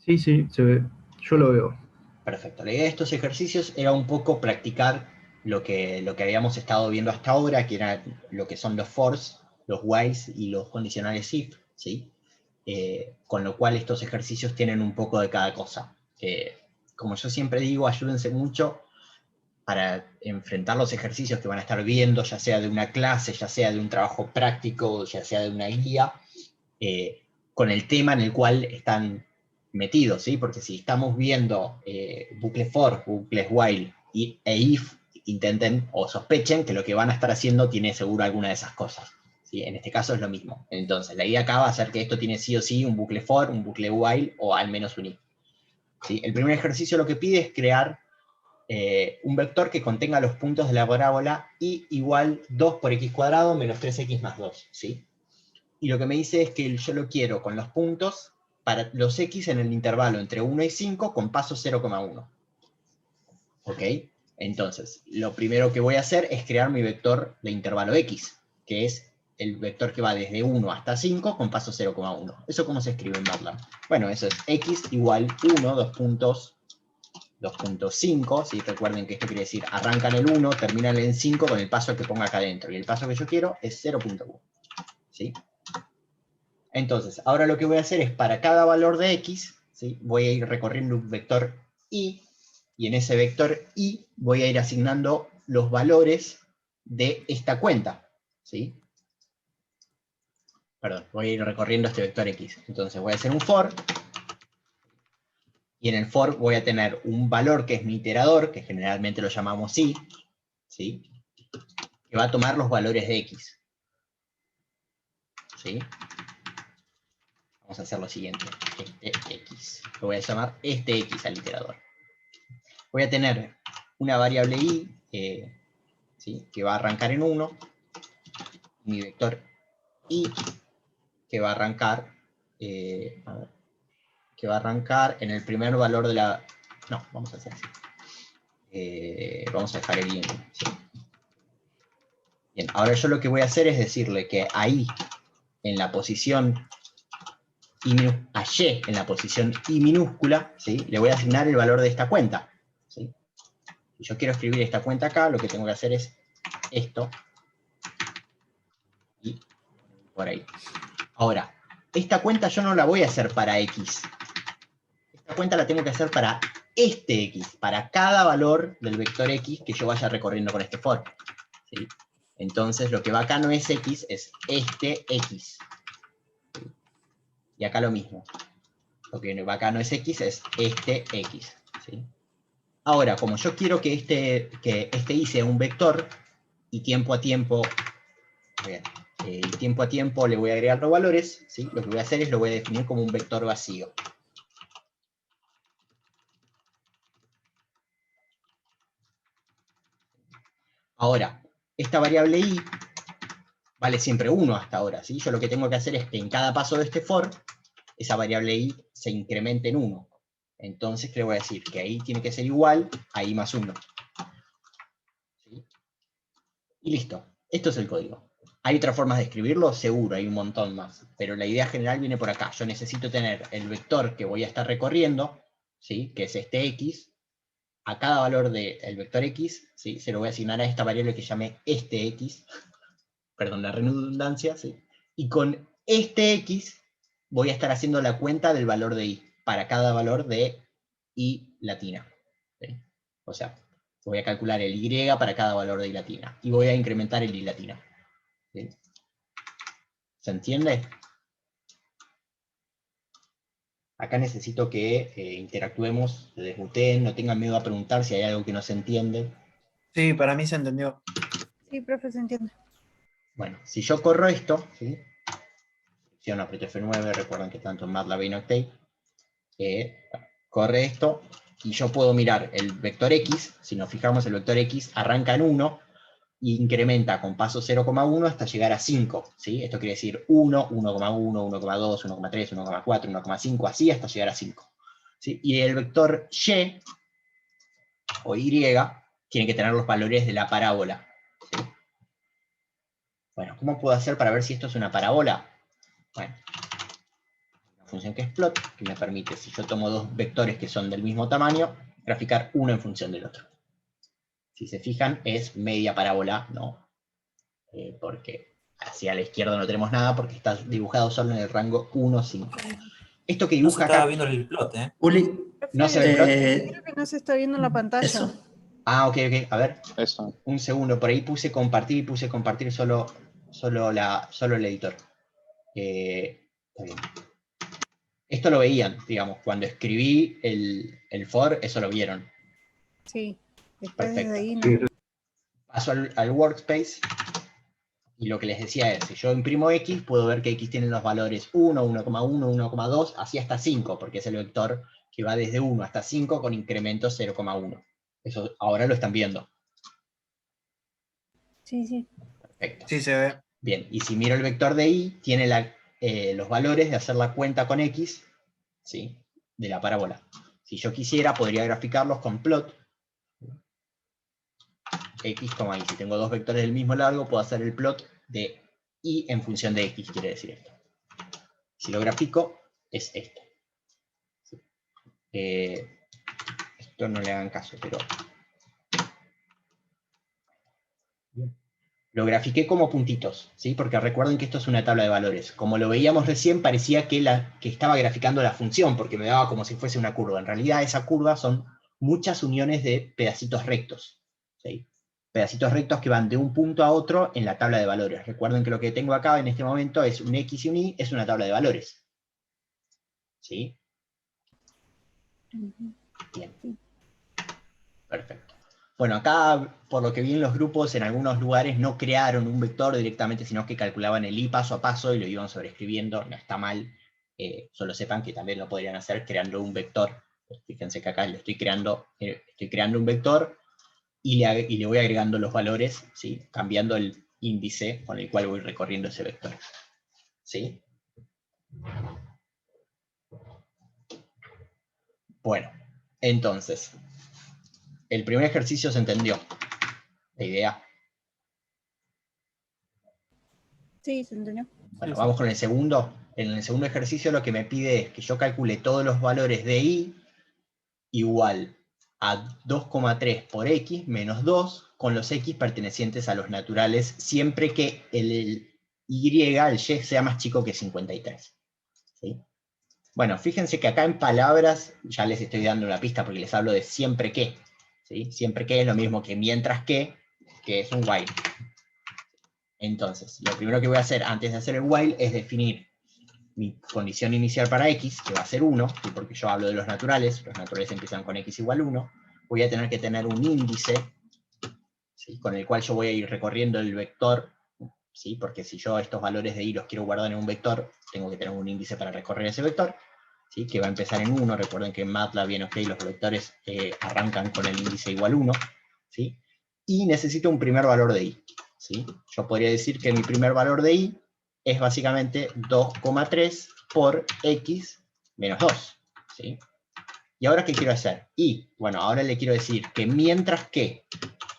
Sí, sí, se ve. Yo lo veo. Perfecto. La idea de estos ejercicios era un poco practicar lo que habíamos estado viendo hasta ahora, que era lo que son los fors, los whiles y los condicionales if, ¿sí? Con lo cual estos ejercicios tienen un poco de cada cosa. Como yo siempre digo, ayúdense mucho para enfrentar los ejercicios que van a estar viendo, ya sea de una clase, ya sea de un trabajo práctico, ya sea de una guía, con el tema en el cual están metidos, ¿sí? Porque si estamos viendo bucles for, bucles while e if, intenten o sospechen que lo que van a estar haciendo tiene seguro alguna de esas cosas. ¿Sí? En este caso es lo mismo. Entonces, la idea acá va a ser que esto tiene sí o sí un bucle for, un bucle while o al menos un if. ¿Sí? El primer ejercicio lo que pide es crear un vector que contenga los puntos de la parábola y igual 2 por x cuadrado menos 3x más 2. ¿Sí? Y lo que me dice es que yo lo quiero con los puntos para los x en el intervalo entre 1 y 5 con paso 0,1. ¿Ok? Entonces, lo primero que voy a hacer es crear mi vector de intervalo x, que es el vector que va desde 1 hasta 5 con paso 0,1. ¿Eso cómo se escribe en MATLAB? Bueno, eso es x igual 1, 2 puntos, 2.5, ¿sí? Recuerden que esto quiere decir, arrancan el 1, terminan en 5 con el paso que ponga acá adentro, y el paso que yo quiero es 0.1, ¿sí? Entonces, ahora lo que voy a hacer es, para cada valor de x, ¿sí? Voy a ir recorriendo un vector y en ese vector y voy a ir asignando los valores de esta cuenta, ¿sí? Perdón, voy a ir recorriendo este vector x. Entonces voy a hacer un for, y en el for voy a tener un valor que es mi iterador, que generalmente lo llamamos i, ¿sí? Que va a tomar los valores de x, ¿sí? Vamos a hacer lo siguiente, este x. Lo voy a llamar este x al iterador. Voy a tener una variable i, ¿sí? Que va a arrancar en 1, mi vector i, que va a arrancar, a ver, que va a arrancar en el primer valor de la... No, vamos a hacer así. Vamos a dejar el i en 1. ¿Sí? Bien, ahora yo lo que voy a hacer es decirle que ahí, en la posición a y en la posición i minúscula, ¿sí? Le voy a asignar el valor de esta cuenta. ¿Sí? Si yo quiero escribir esta cuenta acá, lo que tengo que hacer es esto, y por ahí. Ahora, esta cuenta yo no la voy a hacer para x. Esta cuenta la tengo que hacer para este x, para cada valor del vector x que yo vaya recorriendo con este for. ¿Sí? Entonces, lo que va acá no es x, es este x. ¿Sí? Y acá lo mismo. Lo que va acá no es x, es este x. ¿Sí? Ahora, como yo quiero que este i sea un vector, y tiempo a tiempo, le voy a agregar los valores, ¿sí? Lo que voy a hacer es lo voy a definir como un vector vacío. Ahora, esta variable i vale siempre 1 hasta ahora, ¿sí? Yo lo que tengo que hacer es que en cada paso de este for, esa variable i se incremente en 1. Entonces, ¿qué le voy a decir? Que ahí tiene que ser igual a i más 1. ¿Sí? Y listo. Esto es el código. ¿Hay otras formas de escribirlo? Seguro, hay un montón más. Pero la idea general viene por acá. Yo necesito tener el vector que voy a estar recorriendo, ¿sí? Que es este x. A cada valor del vector x, ¿sí? Se lo voy a asignar a esta variable que llamé este x. Perdón, la redundancia, ¿sí? Y con este x voy a estar haciendo la cuenta del valor de i para cada valor de i latina. ¿Sí? O sea, voy a calcular el y para cada valor de i latina y voy a incrementar el i latina. ¿Sí? ¿Se entiende? Acá necesito que interactuemos, se desmuteen, no tengan miedo a preguntar si hay algo que no se entiende. Sí, para mí se entendió. Sí, profe, se entiende. Bueno, si yo corro esto, ¿sí? Selecciono, aprieto F9, recuerden que tanto en MATLAB y en Octave, corre esto, y yo puedo mirar el vector x, si nos fijamos el vector x arranca en 1, e incrementa con paso 0,1 hasta llegar a 5, ¿sí? Esto quiere decir 1, 1,1, 1,2, 1,3, 1,4, 1,5, así hasta llegar a 5. ¿Sí? Y el vector y, o y, tiene que tener los valores de la parábola. ¿Sí? Bueno, ¿cómo puedo hacer para ver si esto es una parábola? Bueno, función que es plot, que me permite, si yo tomo dos vectores que son del mismo tamaño, graficar uno en función del otro. Si se fijan, es media parábola, ¿no? Porque hacia la izquierda no tenemos nada, porque está dibujado solo en el rango 1, 5. Esto que No se dibuja estaba acá... viendo el plot, ¿eh? Uli, ¿No se ve el plot? Creo que no se está viendo en la pantalla. eso. Ah, ok, a ver. Eso. Un segundo, por ahí puse compartir solo el editor. Está bien. Esto lo veían, digamos, cuando escribí el for, eso lo vieron. Sí, después Perfecto. desde ahí no. Sí. Paso al workspace, y lo que les decía es, si yo imprimo X, puedo ver que X tiene los valores 1, 1,1, 1,2, así hasta 5, porque es el vector que va desde 1 hasta 5 con incremento 0,1. Eso ahora lo están viendo. Sí, sí. Perfecto. Sí, se ve. Bien, y si miro el vector de Y, tiene los valores de hacer la cuenta con X, ¿sí? De la parábola. Si yo quisiera, podría graficarlos con plot, X, Y. Si tengo dos vectores del mismo largo, puedo hacer el plot de Y en función de X, quiere decir esto. Si lo grafico, es esto. ¿Sí? Esto no le hagan caso, pero... Bien. Lo grafiqué como puntitos, ¿sí? Porque recuerden que esto es una tabla de valores. Como lo veíamos recién, parecía que estaba graficando la función, porque me daba como si fuese una curva. En realidad, esa curva son muchas uniones de pedacitos rectos, ¿sí? Pedacitos rectos que van de un punto a otro en la tabla de valores. Recuerden que lo que tengo acá en este momento es un X y un Y, es una tabla de valores. ¿Sí? Bien. Perfecto. Bueno, acá, por lo que vi en los grupos, en algunos lugares no crearon un vector directamente, sino que calculaban el I paso a paso y lo iban sobreescribiendo. No está mal. Solo sepan que también lo podrían hacer creando un vector. Fíjense que acá estoy creando un vector y le voy agregando los valores, ¿sí? Cambiando el índice con el cual voy recorriendo ese vector. ¿Sí? Bueno, entonces, el primer ejercicio se entendió. La idea. Sí, se entendió. Bueno, Sí, vamos sí. con el segundo. En el segundo ejercicio lo que me pide es que yo calcule todos los valores de Y igual a 2,3 por X menos 2 con los X pertenecientes a los naturales, siempre que el Y, el Y, sea más chico que 53. ¿Sí? Bueno, fíjense que acá en palabras, ya les estoy dando una pista porque les hablo de siempre que. ¿Sí? Siempre que es lo mismo que mientras que es un while. Entonces, lo primero que voy a hacer antes de hacer el while es definir mi condición inicial para X, que va a ser 1, ¿sí? Porque yo hablo de los naturales empiezan con X igual 1, voy a tener que tener un índice, ¿sí? Con el cual yo voy a ir recorriendo el vector, ¿sí? Porque si yo estos valores de Y los quiero guardar en un vector, tengo que tener un índice para recorrer ese vector, ¿sí? Que va a empezar en 1, recuerden que en MATLAB y en OK los vectores arrancan con el índice igual 1, ¿sí? Y necesito un primer valor de Y, ¿sí? Yo podría decir que mi primer valor de Y es básicamente 2,3 por X menos 2, ¿sí? ¿Y ahora qué quiero hacer? Y, bueno, ahora le quiero decir que mientras que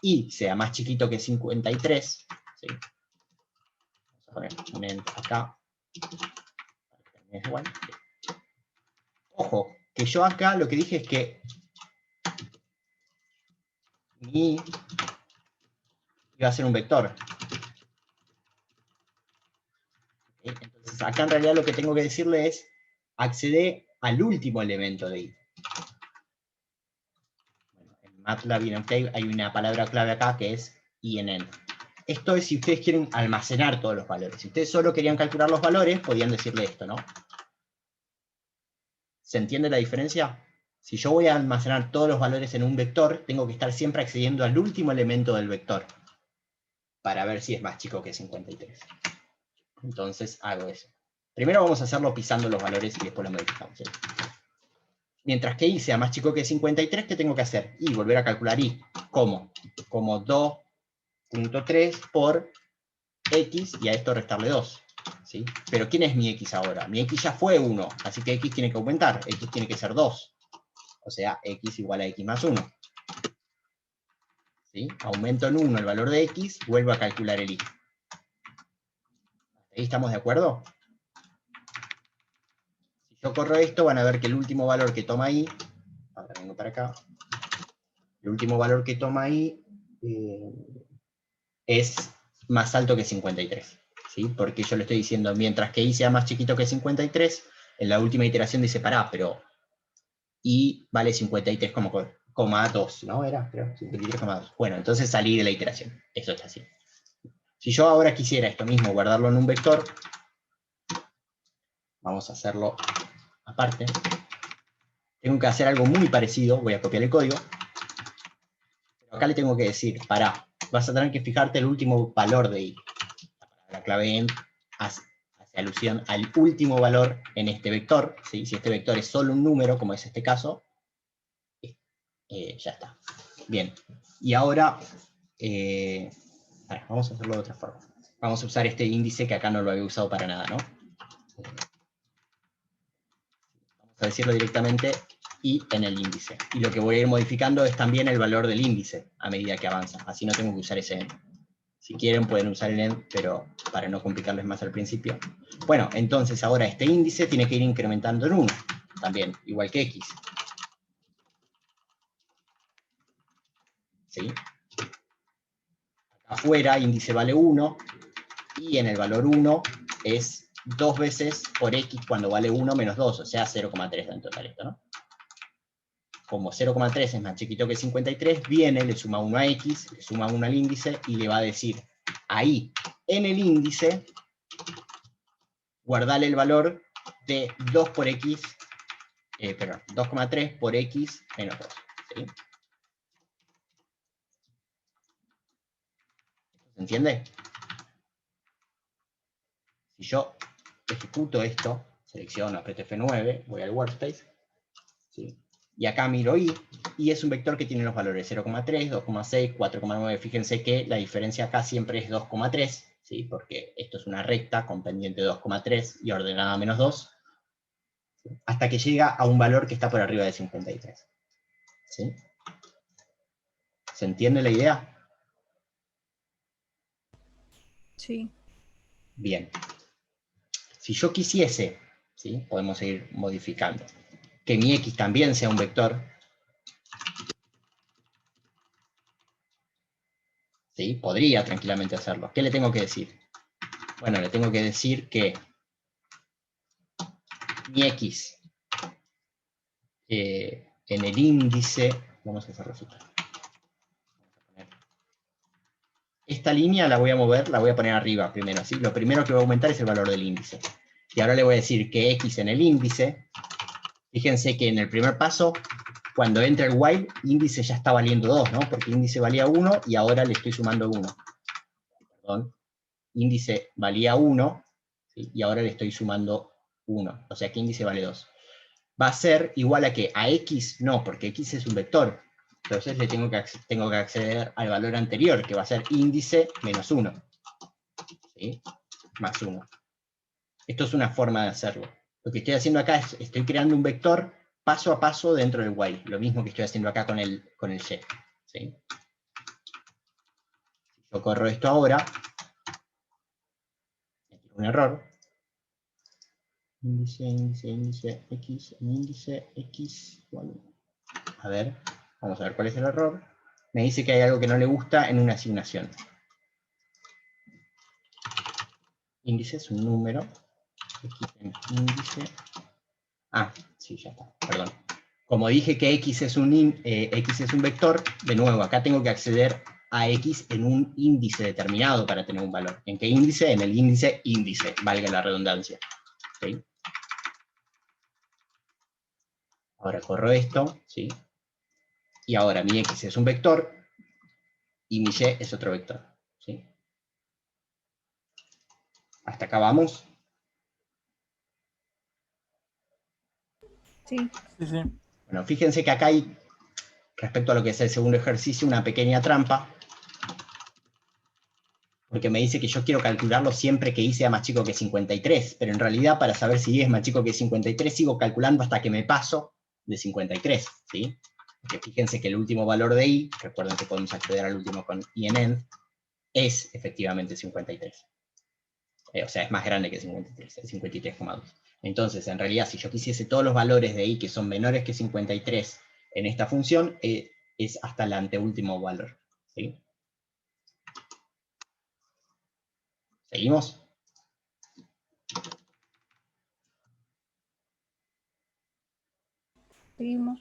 Y sea más chiquito que 53, ¿sí? Vamos a poner un end acá, es igual. Ojo, que yo acá lo que dije es que mi Y iba a ser un vector. Entonces acá en realidad lo que tengo que decirle es acceder al último elemento de Y. Bueno, en MATLAB y en OK hay una palabra clave acá que es INN. Esto es si ustedes quieren almacenar todos los valores. Si ustedes solo querían calcular los valores, podían decirle esto, ¿no? ¿Se entiende la diferencia? Si yo voy a almacenar todos los valores en un vector, tengo que estar siempre accediendo al último elemento del vector para ver si es más chico que 53. Entonces hago eso. Primero vamos a hacerlo pisando los valores y después lo modificamos, ¿sí? Mientras que Y sea más chico que 53, ¿qué tengo que hacer? Y volver a calcular Y. ¿Cómo? Como 2.3 por X y a esto restarle 2. ¿Sí? Pero ¿quién es mi X ahora? Mi X ya fue 1, así que X tiene que aumentar. X tiene que ser 2. O sea, X igual a X más 1. ¿Sí? Aumento en 1 el valor de X, vuelvo a calcular el Y. ¿Ahí estamos de acuerdo? Si yo corro esto, van a ver que el último valor que toma ahí, ahora vengo para acá, el último valor que toma ahí es más alto que 53, ¿sí? Porque yo le estoy diciendo, mientras que i sea más chiquito que 53, en la última iteración dice, pará, pero i vale 53,2, ¿no? Era, creo, 53,2. Bueno, entonces salí de la iteración, eso está así. Si yo ahora quisiera esto mismo, guardarlo en un vector, vamos a hacerlo aparte, tengo que hacer algo muy parecido, voy a copiar el código, pero acá le tengo que decir, pará, vas a tener que fijarte el último valor de i. La clave en hace alusión al último valor en este vector, ¿sí? Si este vector es solo un número, como es este caso, ya está. Bien, y ahora, vamos a hacerlo de otra forma. Vamos a usar este índice que acá no lo había usado para nada, ¿no? Vamos a decirlo directamente y en el índice. Y lo que voy a ir modificando es también el valor del índice a medida que avanza. Así no tengo que usar ese end. Si quieren pueden usar el end, pero para no complicarles más al principio. Bueno, entonces ahora este índice tiene que ir incrementando en 1, también, igual que x. ¿Sí? Acá afuera índice vale 1, y en el valor 1 es 2 veces por x cuando vale 1 menos 2, o sea 0,3 en total esto, ¿no? Como 0,3 es más chiquito que 53, viene, le suma 1 a x, le suma 1 al índice, y le va a decir, ahí, en el índice, guardale el valor de 2 por x, perdón, 2,3 por x menos 2, ¿sí? ¿Se entiende? Si yo ejecuto esto, selecciono, aprieto F9, voy al workspace, ¿sí? Y acá miro y es un vector que tiene los valores 0,3, 2,6, 4,9. Fíjense que la diferencia acá siempre es 2,3, ¿sí? Porque esto es una recta con pendiente 2,3 y ordenada menos 2, ¿sí? Hasta que llega a un valor que está por arriba de 53. ¿Sí? ¿Se entiende la idea? Sí. Bien. Si yo quisiese, ¿sí? Podemos seguir modificando, que mi x también sea un vector, ¿sí? Podría tranquilamente hacerlo. ¿Qué le tengo que decir? Bueno, le tengo que decir que mi x en el índice, vamos a hacerlo así. Esta línea la voy a mover, la voy a poner arriba primero, ¿sí? Lo primero que voy a aumentar es el valor del índice. Y ahora le voy a decir que x en el índice, fíjense que en el primer paso, cuando entra el while, índice ya está valiendo 2, ¿no? Porque índice valía 1 y ahora le estoy sumando 1. Perdón. Índice valía 1, ¿sí? Y ahora le estoy sumando 1. O sea que índice vale 2. Va a ser igual a que a x no, porque x es un vector. Entonces le tengo que acceder al valor anterior, que va a ser índice menos 1. ¿Sí? Más 1. Esto es una forma de hacerlo. Lo que estoy haciendo acá es, estoy creando un vector paso a paso dentro del while. Lo mismo que estoy haciendo acá con el y. ¿Sí? Si yo corro esto ahora, me tiro un error. Índice, índice, índice, x, índice, x, igual. A ver, vamos a ver cuál es el error. Me dice que hay algo que no le gusta en una asignación. Índice es un número. X en índice. Ah, sí, ya está, perdón. Como dije que x es un vector, de nuevo, acá tengo que acceder a x en un índice determinado para tener un valor. ¿En qué índice? En el índice índice, valga la redundancia. ¿Sí? Ahora corro esto, ¿sí? Y ahora mi x es un vector y mi y es otro vector. ¿Sí? ¿Hasta acá vamos? Sí. Sí, sí. Bueno, fíjense que acá hay, respecto a lo que es el segundo ejercicio, una pequeña trampa, porque me dice que yo quiero calcularlo siempre que i sea más chico que 53, pero en realidad para saber si i es más chico que 53 sigo calculando hasta que me paso de 53, ¿sí? Porque fíjense que el último valor de i, recuerden que podemos acceder al último con i en end, es efectivamente 53. O sea, es más grande que 53, es 53,2. Entonces, en realidad, si yo quisiese todos los valores de i que son menores que 53 en esta función, es hasta el anteúltimo valor. ¿Sí? ¿Seguimos? Seguimos.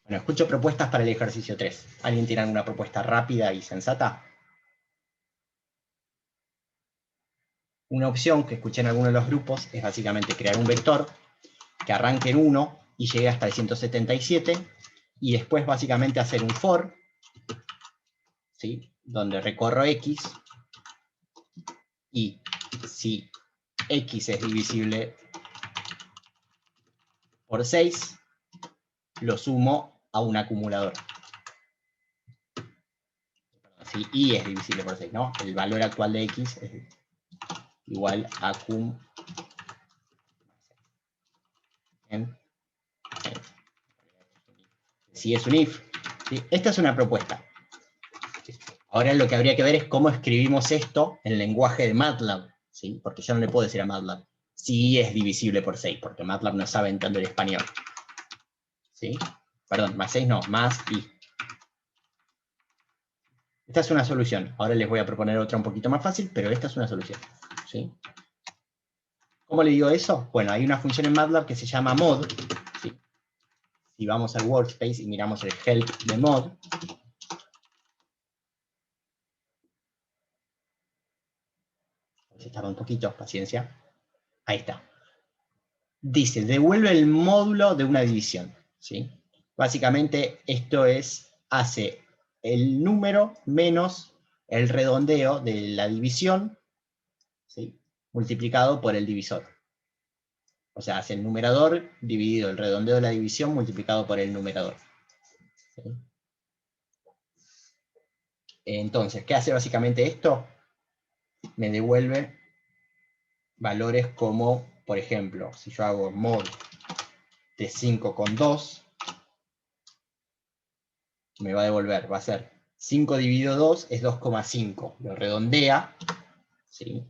Bueno, escucho propuestas para el ejercicio 3. ¿Alguien tiene alguna propuesta rápida y sensata? Una opción que escuché en alguno de los grupos es básicamente crear un vector que arranque en 1 y llegue hasta el 177, y después básicamente hacer un for, ¿sí? Donde recorro x, y si x es divisible por 6, lo sumo a un acumulador. Si y es divisible por 6, ¿no? El valor actual de x es igual a cum en si es un if. ¿Sí? Esta es una propuesta. Ahora lo que habría que ver es cómo escribimos esto en el lenguaje de MATLAB, ¿sí? Porque yo no le puedo decir a MATLAB si es divisible por 6, porque MATLAB no sabe entender español. ¿Sí? Perdón, más 6 no, más i. Esta es una solución. Ahora les voy a proponer otra un poquito más fácil, pero esta es una solución. ¿Sí? ¿Cómo le digo eso? Bueno, hay una función en MATLAB que se llama mod. ¿Sí? Si vamos al workspace y miramos el help de mod, se tarda un poquito, paciencia. Ahí está. Dice, devuelve el módulo de una división. ¿Sí? Básicamente esto hace el número menos el redondeo de la división, ¿sí? Multiplicado por el divisor. O sea, hace el numerador dividido el redondeo de la división multiplicado por el numerador. ¿Sí? Entonces, ¿qué hace básicamente esto? Me devuelve valores como, por ejemplo, si yo hago mod de 5,2, me va a devolver, va a ser 5 dividido 2 es 2,5. Lo redondea, ¿sí?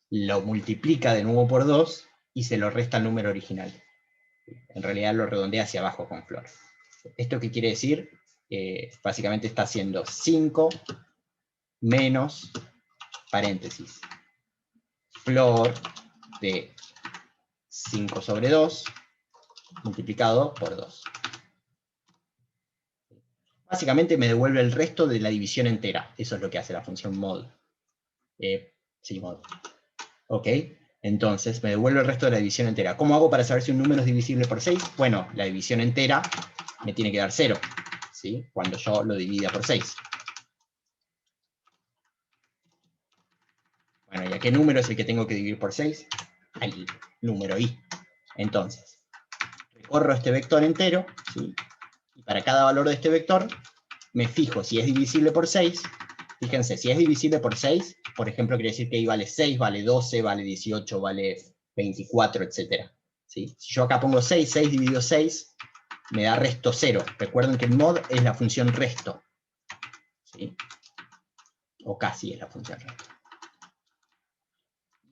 Lo multiplica de nuevo por 2 y se lo resta al número original. En realidad lo redondea hacia abajo con flor. ¿Esto qué quiere decir? Básicamente está haciendo 5 menos, paréntesis, flor de 5 sobre 2 multiplicado por 2. Básicamente me devuelve el resto de la división entera. Eso es lo que hace la función mod. Sí, mod. ¿Ok? Entonces me devuelve el resto de la división entera. ¿Cómo hago para saber si un número es divisible por 6? Bueno, la división entera me tiene que dar 0, ¿sí? Cuando yo lo divida por 6. Bueno, ¿y a qué número es el que tengo que dividir por 6? Al número i. Entonces, recorro este vector entero, ¿sí? Y para cada valor de este vector, me fijo si es divisible por 6. Fíjense, si es divisible por 6, por ejemplo, quiere decir que i vale 6, vale 12, vale 18, vale 24, etc. ¿Sí? Si yo acá pongo 6, 6 dividido 6, me da resto 0. Recuerden que el mod es la función resto. ¿Sí? O casi es la función resto.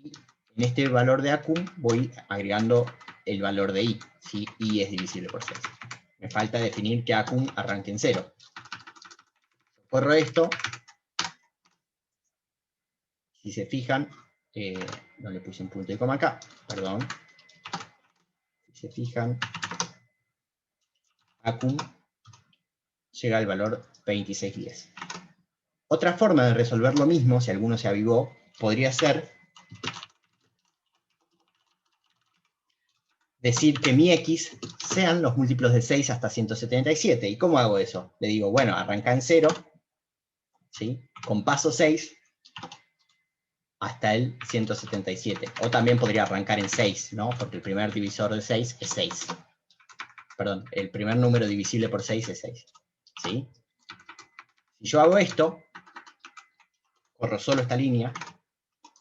Y en este valor de acum voy agregando el valor de i, si i es divisible por 6. Me falta definir que acum arranque en 0. Corro esto. Si se fijan, no le puse un punto y coma acá, perdón. Si se fijan, acum llega al valor 2610. Otra forma de resolver lo mismo, si alguno se avivó, podría ser decir que mi x sean los múltiplos de 6 hasta 177. ¿Y cómo hago eso? Le digo, bueno, arranca en 0, ¿sí? Con paso 6 hasta el 177. O también podría arrancar en 6, ¿no? Porque el primer divisor de 6 es 6. Perdón, el primer número divisible por 6 es 6. ¿Sí? Si yo hago esto, corro solo esta línea,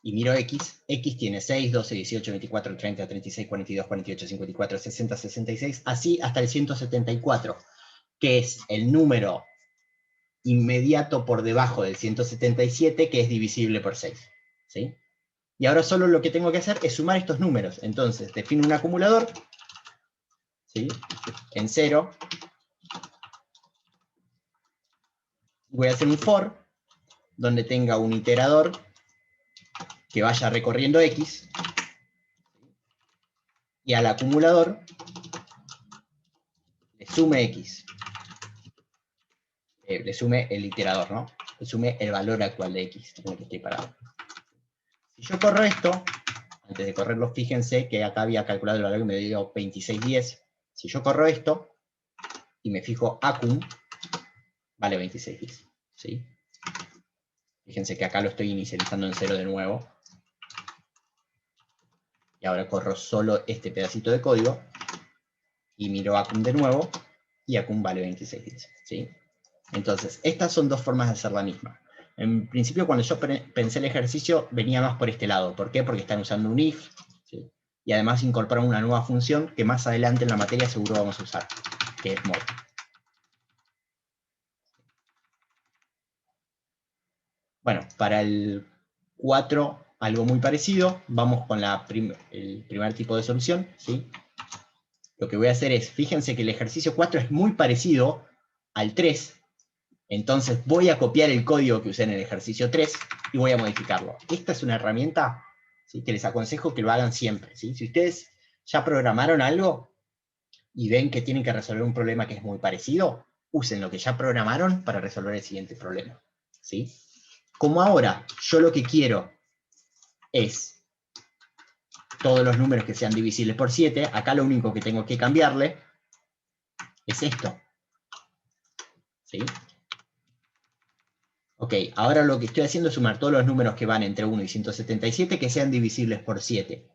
y miro x, x tiene 6, 12, 18, 24, 30, 36, 42, 48, 54, 60, 66, así hasta el 174, que es el número inmediato por debajo del 177, que es divisible por 6. ¿Sí? Y ahora solo lo que tengo que hacer es sumar estos números. Entonces, defino un acumulador, ¿sí? En 0. Voy a hacer un for, donde tenga un iterador que vaya recorriendo X, y al acumulador le sume X. Le sume el iterador, ¿no? Le sume el valor actual de X en el que estoy parado. Si yo corro esto, antes de correrlo, fíjense que acá había calculado el valor que me dio 2610. Si yo corro esto, y me fijo acum, vale 2610, ¿sí? Fíjense que acá lo estoy inicializando en 0 de nuevo. Y ahora corro solo este pedacito de código, y miro acum de nuevo, y acum vale 2610, ¿sí? Entonces, estas son dos formas de hacer la misma. En principio, cuando yo pensé el ejercicio, venía más por este lado. ¿Por qué? Porque están usando un if, ¿sí? Y además incorporan una nueva función que más adelante en la materia seguro vamos a usar, que es mod. Bueno, para el 4, algo muy parecido. Vamos con el primer tipo de solución, ¿sí? Lo que voy a hacer es, fíjense que el ejercicio 4 es muy parecido al 3, entonces voy a copiar el código que usé en el ejercicio 3 y voy a modificarlo. Esta es una herramienta, ¿sí?, que les aconsejo que lo hagan siempre, ¿sí? Si ustedes ya programaron algo y ven que tienen que resolver un problema que es muy parecido, usen lo que ya programaron para resolver el siguiente problema, ¿sí? Como ahora yo lo que quiero es todos los números que sean divisibles por 7, acá lo único que tengo que cambiarle es esto, ¿sí? Ok, ahora lo que estoy haciendo es sumar todos los números que van entre 1 y 177 que sean divisibles por 7.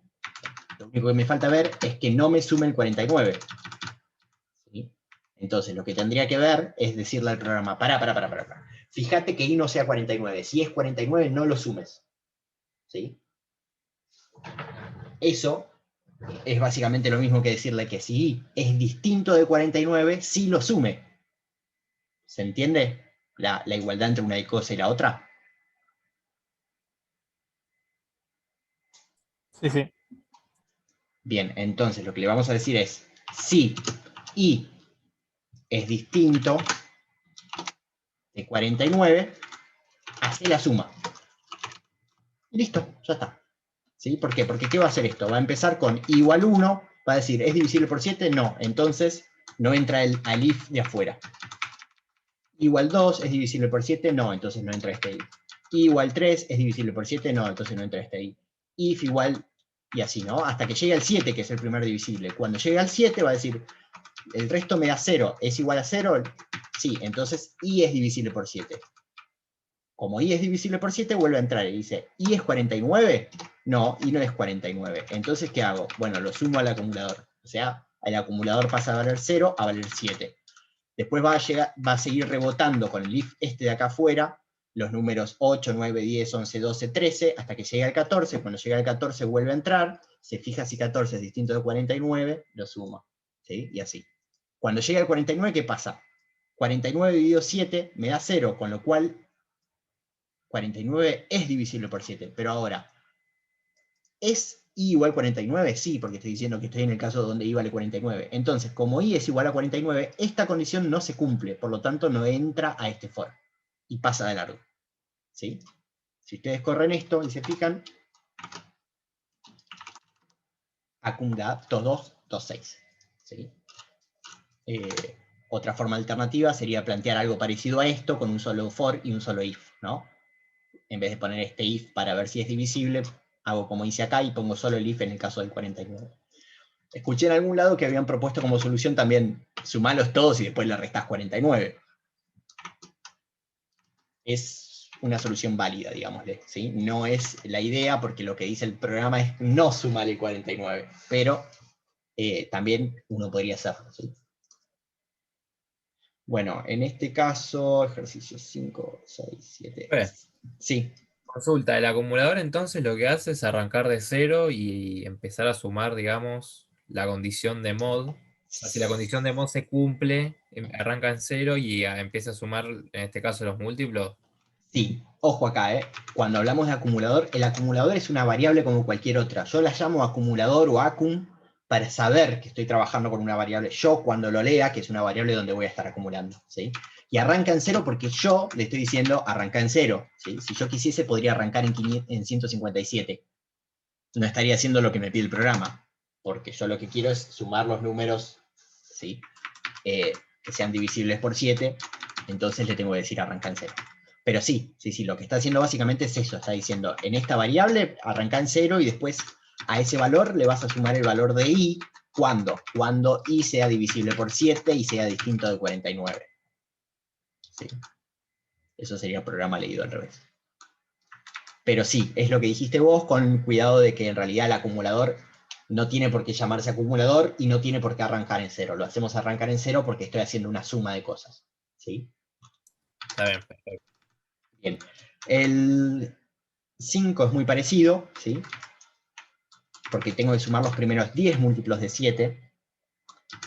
Lo único que me falta ver es que no me sume el 49. ¿Sí? Entonces lo que tendría que ver es decirle al programa, para. Fíjate que i no sea 49. Si es 49, no lo sumes. ¿Sí? Eso es básicamente lo mismo que decirle que si i es distinto de 49, sí lo sume. ¿Se entiende la igualdad entre una cosa y la otra? Sí, sí. Bien, entonces lo que le vamos a decir es, si i es distinto de 49, hace la suma. Y listo, ya está. ¿Sí? ¿Por qué? Porque ¿qué va a hacer esto? Va a empezar con igual 1, va a decir, ¿es divisible por 7? No, entonces no entra el if de afuera. Igual 2, ¿es divisible por 7? No, entonces no entra este if. Igual 3, ¿es divisible por 7? No, entonces no entra este if. If igual, y así, ¿no? Hasta que llegue al 7, que es el primer divisible. Cuando llegue al 7 va a decir, el resto me da 0, ¿es igual a 0? Sí, entonces i es divisible por 7. Como i es divisible por 7, vuelve a entrar y dice, ¿i es 49? No, i no es 49. Entonces, ¿qué hago? Bueno, lo sumo al acumulador. O sea, el acumulador pasa a valer 0 a valer 7. Después va a seguir rebotando con el if este de acá afuera, los números 8, 9, 10, 11, 12, 13, hasta que llegue al 14. Cuando llega al 14 vuelve a entrar, se fija si 14 es distinto de 49, lo suma. ¿Sí? Y así. Cuando llega al 49, ¿qué pasa? 49 dividido 7 me da 0, con lo cual 49 es divisible por 7. Pero ahora, ¿es i igual a 49? Sí, porque estoy diciendo que estoy en el caso donde i vale 49. Entonces, como i es igual a 49, esta condición no se cumple, por lo tanto no entra a este for. Y pasa de largo. ¿Sí? Si ustedes corren esto y se fijan, acum da 2226. ¿Sí? Otra forma alternativa sería plantear algo parecido a esto con un solo for y un solo if, ¿no? En vez de poner este if para ver si es divisible, hago como hice acá y pongo solo el if en el caso del 49. Escuché en algún lado que habían propuesto como solución también sumarlos todos y después le restás 49. Es una solución válida, digámosle, ¿sí? No es la idea porque lo que dice el programa es no sumar el 49, pero también uno podría hacerlo, ¿sí? Bueno, en este caso, ejercicio 5, 6, 7. Sí. Consulta, el acumulador entonces lo que hace es arrancar de 0 y empezar a sumar, digamos, la condición de mod. O sea, si la condición de mod se cumple, arranca en 0 y empieza a sumar, en este caso, los múltiplos. Sí, ojo acá, cuando hablamos de acumulador, el acumulador es una variable como cualquier otra. Yo la llamo acumulador o acum para saber que estoy trabajando con una variable. Yo cuando lo lea, que es una variable donde voy a estar acumulando, ¿sí? Y arranca en 0 porque yo le estoy diciendo arranca en 0, ¿sí? Si yo quisiese podría arrancar en 157. No estaría haciendo lo que me pide el programa, porque yo lo que quiero es sumar los números, ¿sí? Que sean divisibles por 7, entonces le tengo que decir arranca en 0. Pero sí, lo que está haciendo básicamente es eso, está diciendo, en esta variable arranca en 0 y después a ese valor le vas a sumar el valor de i, ¿cuándo? Cuando i sea divisible por 7 y sea distinto de 49. ¿Sí? Eso sería programa leído al revés. Pero sí, es lo que dijiste vos, con cuidado de que en realidad el acumulador no tiene por qué llamarse acumulador y no tiene por qué arrancar en 0. Lo hacemos arrancar en 0 porque estoy haciendo una suma de cosas. ¿Sí? Está bien, perfecto. Bien. El 5 es muy parecido, ¿sí? Porque tengo que sumar los primeros 10 múltiplos de 7.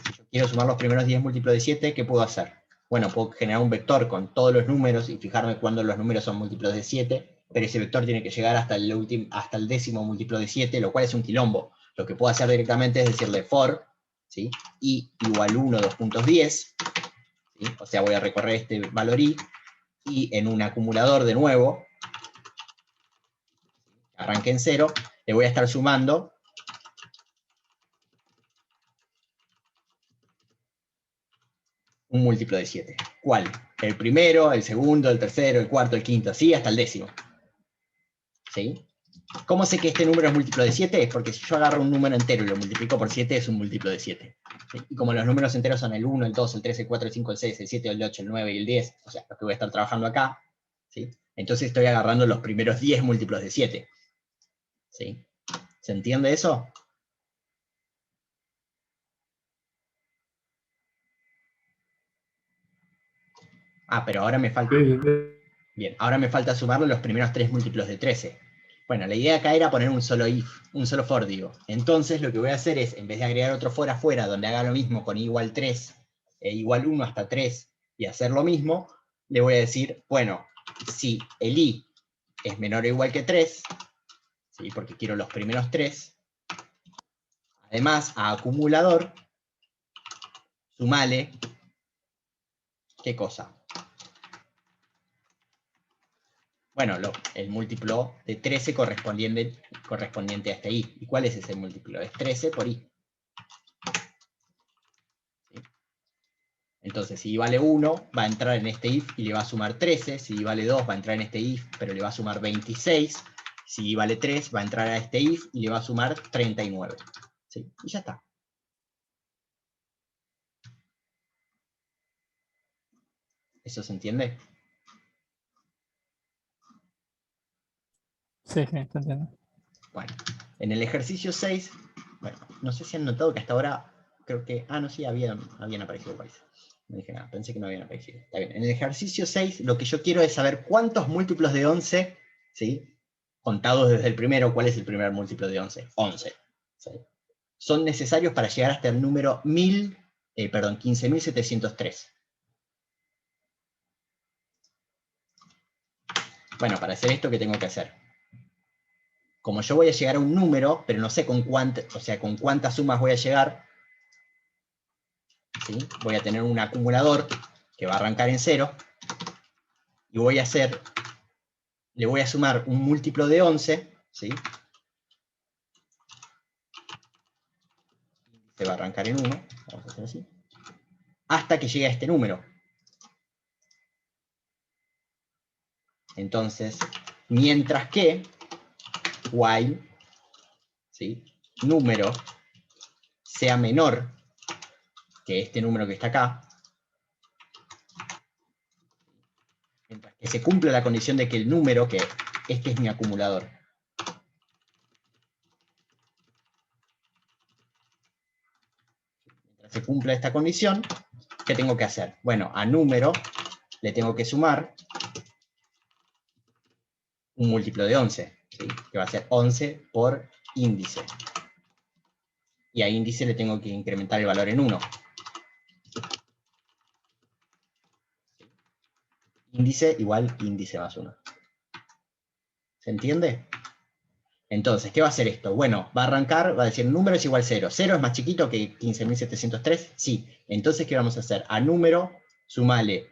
Si yo quiero sumar los primeros 10 múltiplos de 7, ¿qué puedo hacer? Bueno, puedo generar un vector con todos los números y fijarme cuándo los números son múltiplos de 7, pero ese vector tiene que llegar hasta el décimo múltiplo de 7, lo cual es un quilombo. Lo que puedo hacer directamente es decirle for, ¿sí? I igual 1, 2.10, ¿sí? O sea, voy a recorrer este valor i, y en un acumulador de nuevo, arranque en 0, le voy a estar sumando un múltiplo de 7. ¿Cuál? El primero, el segundo, el tercero, el cuarto, el quinto, así hasta el décimo. ¿Sí? ¿Cómo sé que este número es múltiplo de 7? Porque si yo agarro un número entero y lo multiplico por 7, es un múltiplo de 7. ¿Sí? Y como los números enteros son el 1, el 2, el 3, el 4, el 5, el 6, el 7, el 8, el 9 y el 10, o sea, los que voy a estar trabajando acá, ¿sí? Entonces estoy agarrando los primeros 10 múltiplos de 7. ¿Sí? ¿Se entiende eso? Ah, pero ahora me falta... Bien, ahora me falta sumarle los primeros 3 múltiplos de 13. Bueno, la idea acá era poner un solo if, un solo for, digo. Entonces lo que voy a hacer es, en vez de agregar otro for afuera, donde haga lo mismo con i igual 3, e igual 1 hasta 3, y hacer lo mismo, le voy a decir, bueno, si el i es menor o igual que 3, ¿sí? Porque quiero los primeros 3, además a acumulador, sumale, ¿qué cosa? Bueno, el múltiplo de 13 correspondiente a este i. ¿Y cuál es ese múltiplo? Es 13 por i. ¿Sí? Entonces, si i vale 1, va a entrar en este if y le va a sumar 13. Si i vale 2, va a entrar en este if, pero le va a sumar 26. Si i vale 3, va a entrar a este if y le va a sumar 39. ¿Sí? Y ya está. ¿Eso se entiende? Sí, te entiendo. Bueno, en el ejercicio 6, bueno, no sé si han notado que hasta ahora, creo que, no, sí, habían aparecido, parece. No dije nada, pensé que no habían aparecido. Está bien, en el ejercicio 6, lo que yo quiero es saber cuántos múltiplos de 11, ¿sí? Contados desde el primero, ¿cuál es el primer múltiplo de 11? 11. ¿Sí? Son necesarios para llegar hasta el número 15.703. Bueno, para hacer esto, ¿qué tengo que hacer? Como yo voy a llegar a un número, pero no sé con cuántas sumas voy a llegar, ¿sí? Voy a tener un acumulador que va a arrancar en 0, y le voy a sumar un múltiplo de 11, ¿sí? Se va a arrancar en 1, vamos a hacer así, hasta que llegue a este número. Entonces, mientras que while, ¿sí? Número sea menor que este número que está acá, mientras que se cumpla la condición de que el número, que este es mi acumulador, mientras se cumpla esta condición, ¿qué tengo que hacer? Bueno, a número le tengo que sumar un múltiplo de 11, ¿sí? Que va a ser 11 por índice. Y a índice le tengo que incrementar el valor en 1. índice igual índice más 1. ¿Se entiende? Entonces, ¿qué va a hacer esto? Bueno, va a arrancar, va a decir número es igual 0. ¿0 es más chiquito que 15.703? Sí. Entonces, ¿qué vamos a hacer? A número, sumale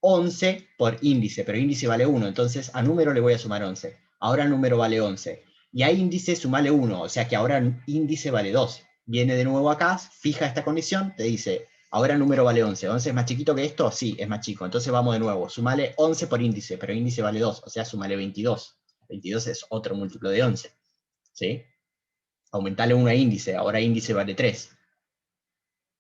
11 por índice, pero índice vale 1. Entonces, a número le voy a sumar 11. Ahora número vale 11. Y a índice sumale 1, o sea que ahora índice vale 2. Viene de nuevo acá, fija esta condición, te dice, ahora número vale 11. ¿11 es más chiquito que esto? Sí, es más chico. Entonces vamos de nuevo, sumale 11 por índice, pero índice vale 2, o sea, sumale 22. 22 es otro múltiplo de 11. ¿Sí? Aumentale 1 a índice, ahora índice vale 3.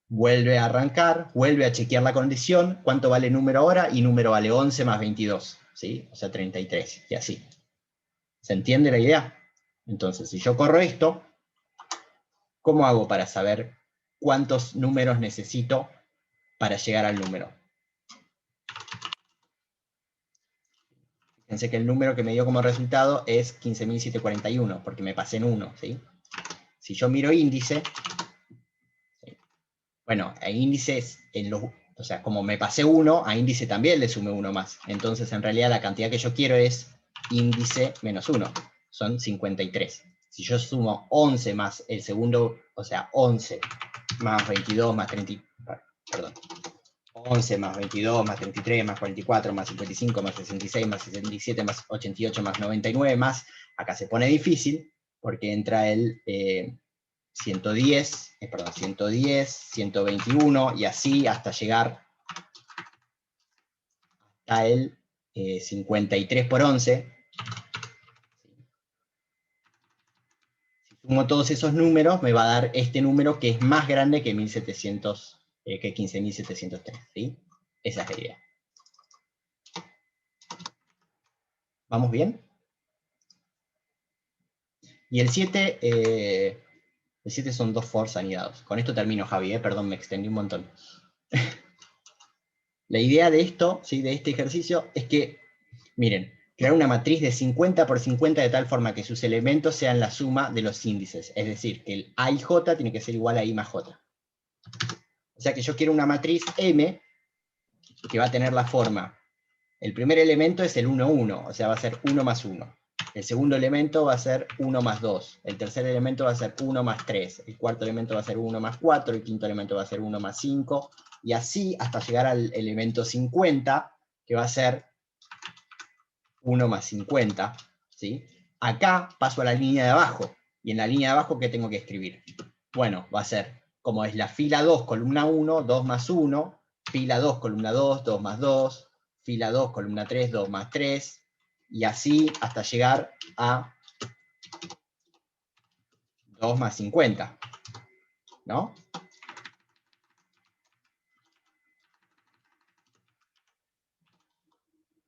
Vuelve a arrancar, vuelve a chequear la condición, cuánto vale número ahora, y número vale 11 más 22, ¿sí? O sea, 33, y así. ¿Se entiende la idea? Entonces, si yo corro esto, ¿cómo hago para saber cuántos números necesito para llegar al número? Fíjense que el número que me dio como resultado es 15.741, porque me pasé en 1, ¿sí? Si yo miro índice, ¿sí? Bueno, a índices, o sea, como me pasé 1, a índice también le sumé 1 más. Entonces, en realidad, la cantidad que yo quiero es índice menos 1. Son 53. Si yo sumo 11 más el segundo, o sea, 11 más 22 más 30, perdón, 11 más 22 más 33 más 44 más 55 más 66 más 67 más 88 más 99 más, acá se pone difícil, porque entra el 110, 121, y así hasta llegar a el 53 por 11. Si sumo todos esos números, me va a dar este número que es más grande que 15.703, ¿sí? Esa es la idea. ¿Vamos bien? Y el 7, el 7 son 2 fors anidados. Con esto termino, Javi, perdón, me extendí un montón. La idea de esto, ¿sí? De este ejercicio, es que, miren, crear una matriz de 50 por 50 de tal forma que sus elementos sean la suma de los índices. Es decir, que el A y J tiene que ser igual a I más J. O sea que yo quiero una matriz M que va a tener la forma. El primer elemento es el 1, 1, o sea, va a ser 1 más 1. El segundo elemento va a ser 1 más 2. El tercer elemento va a ser 1 más 3. El cuarto elemento va a ser 1 más 4. El quinto elemento va a ser 1 más 5. Y así hasta llegar al elemento 50, que va a ser 1 más 50. ¿Sí? Acá paso a la línea de abajo. Y en la línea de abajo, ¿qué tengo que escribir? Bueno, va a ser, como es la fila 2, columna 1, 2 más 1. Fila 2, columna 2, 2 más 2. Fila 2, columna 3, 2 más 3, y así hasta llegar a 2 más 50, ¿no?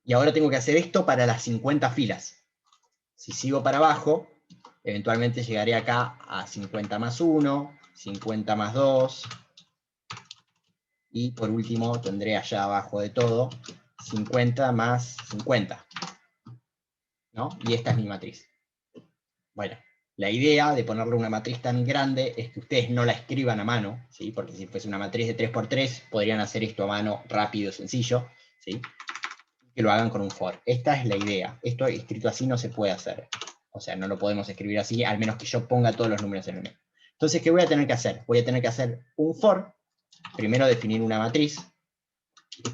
Y ahora tengo que hacer esto para las 50 filas. Si sigo para abajo, eventualmente llegaré acá a 50 más 1, 50 más 2, y por último tendré allá abajo de todo 50 más 50, ¿no? Y esta es mi matriz. Bueno, la idea de ponerle una matriz tan grande es que ustedes no la escriban a mano, ¿sí? Porque si fuese una matriz de 3×3, podrían hacer esto a mano rápido, sencillo, ¿sí? Que lo hagan con un for. Esta es la idea. Esto escrito así no se puede hacer. O sea, no lo podemos escribir así, al menos que yo ponga todos los números en el medio. Entonces, ¿qué voy a tener que hacer? Voy a tener que hacer un for, primero definir una matriz.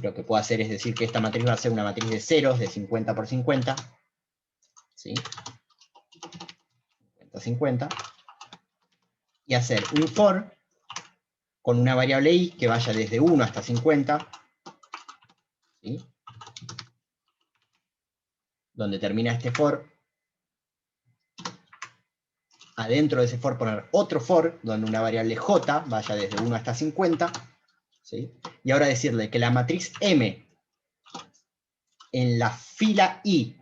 Lo que puedo hacer es decir que esta matriz va a ser una matriz de ceros, de 50 por 50, ¿sí? 50, y hacer un for con una variable i que vaya desde 1 hasta 50, ¿sí? Donde termina este for. Adentro de ese for poner otro for, donde una variable j vaya desde 1 hasta 50, ¿sí? Y ahora decirle que la matriz M en la fila I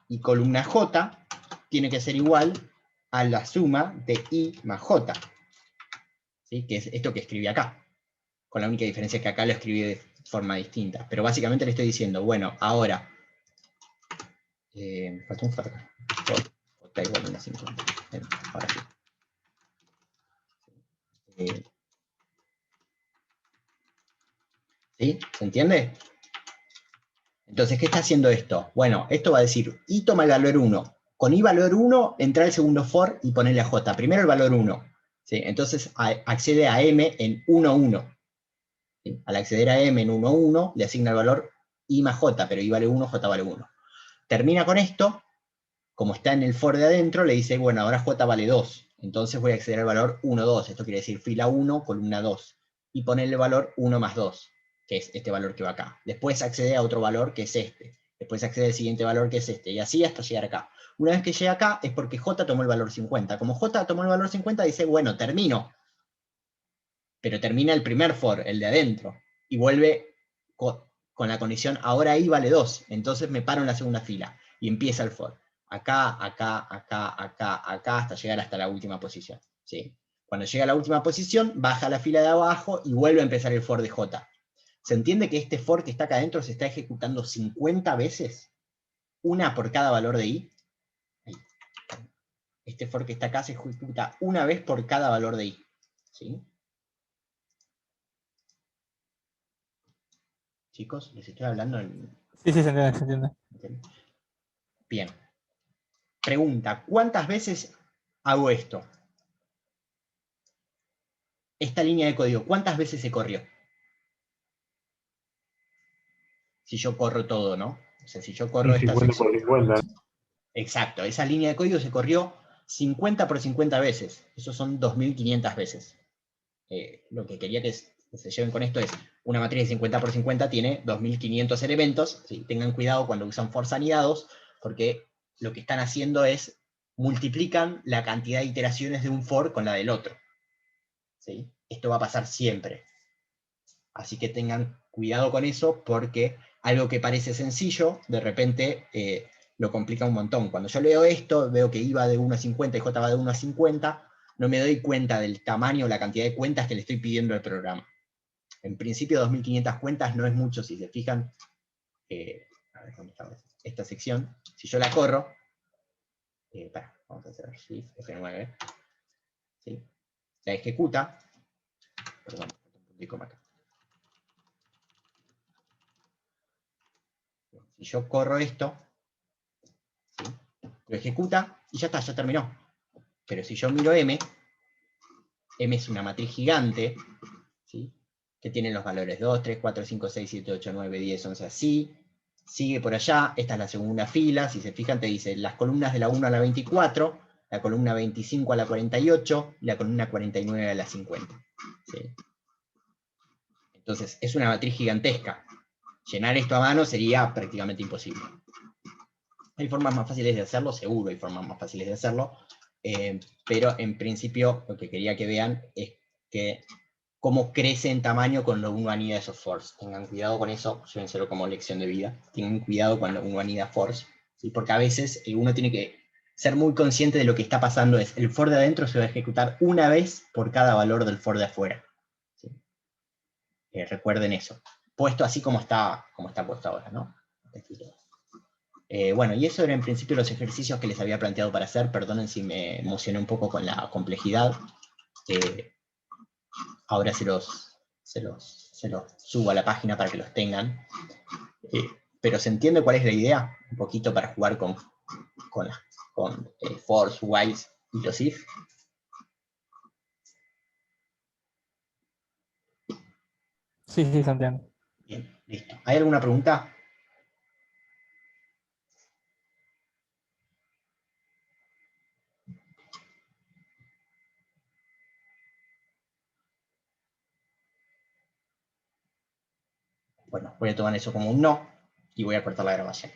y columna J tiene que ser igual a la suma de I más J, ¿sí? Que es esto que escribí acá, con la única diferencia que acá lo escribí de forma distinta. Pero básicamente le estoy diciendo, bueno, ahora, falta un for acá, J igual a una 50, ahora sí. ¿Sí? ¿Se entiende? Entonces, ¿qué está haciendo esto? Bueno, esto va a decir, y toma el valor 1. Con i valor 1, entra el segundo for y ponerle a j. Primero el valor 1. ¿Sí? Entonces, accede a m en 1, 1. ¿Sí? Al acceder a m en 1, 1, le asigna el valor i más j, pero i vale 1, j vale 1. Termina con esto, como está en el for de adentro, le dice, bueno, ahora j vale 2. Entonces voy a acceder al valor 1, 2. Esto quiere decir fila 1, columna 2. Y ponerle el valor 1 más 2, que es este valor que va acá. Después accede a otro valor que es este. Después accede al siguiente valor que es este. Y así hasta llegar acá. Una vez que llega acá es porque j tomó el valor 50. Como j tomó el valor 50, dice, bueno, termino. Pero termina el primer for, el de adentro. Y vuelve con la condición, ahora i vale 2. Entonces me paro en la segunda fila. Y empieza el for. Acá, acá, acá, acá, acá, hasta llegar hasta la última posición. ¿Sí? Cuando llega a la última posición, baja la fila de abajo y vuelve a empezar el for de j. ¿Se entiende que este for que está acá adentro se está ejecutando 50 veces? Una por cada valor de i. Este for que está acá se ejecuta una vez por cada valor de i. ¿Sí? Chicos, les estoy hablando en... Sí, se entiende, se entiende. Bien. Pregunta, ¿cuántas veces hago esto? Esta línea de código, ¿cuántas veces se corrió? Si yo corro todo, ¿no? O sea, si yo corro esta 50 sección. por 50. Exacto, esa línea de código se corrió 50 por 50 veces. Eso son 2500 veces. Lo que quería que se lleven con esto es, una matriz de 50 por 50 tiene 2500 elementos. ¿Sí? Tengan cuidado cuando usan for anidados, porque lo que están haciendo es multiplican la cantidad de iteraciones de un for con la del otro. ¿Sí? Esto va a pasar siempre. Así que tengan cuidado con eso, porque algo que parece sencillo, de repente lo complica un montón. Cuando yo leo esto, veo que i va de 1 a 50 y j va de 1 a 50, no me doy cuenta del tamaño o la cantidad de cuentas que le estoy pidiendo al programa. En principio, 2500 cuentas no es mucho, si se fijan. A ver, ¿dónde está esta sección? Si yo la corro, vamos a hacer Shift F9, ¿sí? La ejecuta, perdón, un puntico más acá. Si yo corro esto, ¿sí? Lo ejecuta y ya está, ya terminó. Pero si yo miro M es una matriz gigante, ¿sí? Que tiene los valores 2, 3, 4, 5, 6, 7, 8, 9, 10, 11, así. Sigue por allá, esta es la segunda fila, si se fijan te dice las columnas de la 1 a la 24, la columna 25 a la 48, y la columna 49 a la 50. ¿Sí? Entonces, es una matriz gigantesca. Llenar esto a mano sería prácticamente imposible. ¿Hay formas más fáciles de hacerlo? Seguro hay formas más fáciles de hacerlo, pero en principio lo que quería que vean es que cómo crece en tamaño cuando uno anida esos fors. Tengan cuidado con eso, llévenselo como lección de vida. Tengan cuidado cuando uno anida fors, ¿sí? Porque a veces uno tiene que ser muy consciente de lo que está pasando. Es el for de adentro se va a ejecutar una vez por cada valor del for de afuera. ¿Sí? Recuerden eso. Puesto así como está puesto ahora, ¿no? Bueno, y eso eran en principio los ejercicios que les había planteado para hacer. Perdonen si me emocioné un poco con la complejidad. Ahora se los subo a la página para que los tengan. Pero ¿se entiende cuál es la idea? Un poquito para jugar con for's, whiles y los if. Sí, sí, se entiende. Bien, listo. ¿Hay alguna pregunta? Bueno, voy a tomar eso como un no y voy a cortar la grabación.